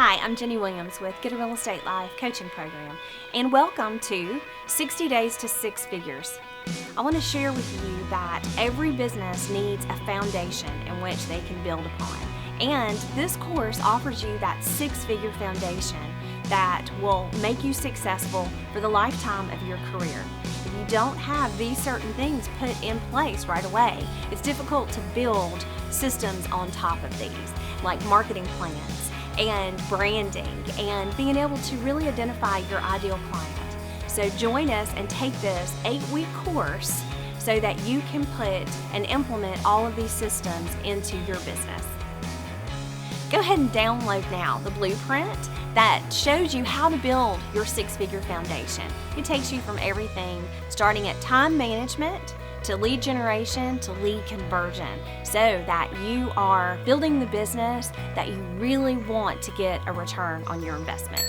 Hi, I'm Jenny Williams with Get a Real Estate Life coaching program, and welcome to 60 Days to Six Figures. I want to share with you that every business needs a foundation in which they can build upon, and this course offers you that six-figure foundation that will make you successful for the lifetime of your career. If you don't have these certain things put in place right away, it's difficult to build systems on top of these, like marketing plans and branding and being able to really identify your ideal client. So join us and take this 8-week course so that you can put and implement all of these systems into your business. Go ahead and download now the blueprint that shows you how to build your six-figure foundation. It takes you from everything starting at time management to lead generation to lead conversion, so that you are building the business that you really want to get a return on your investment.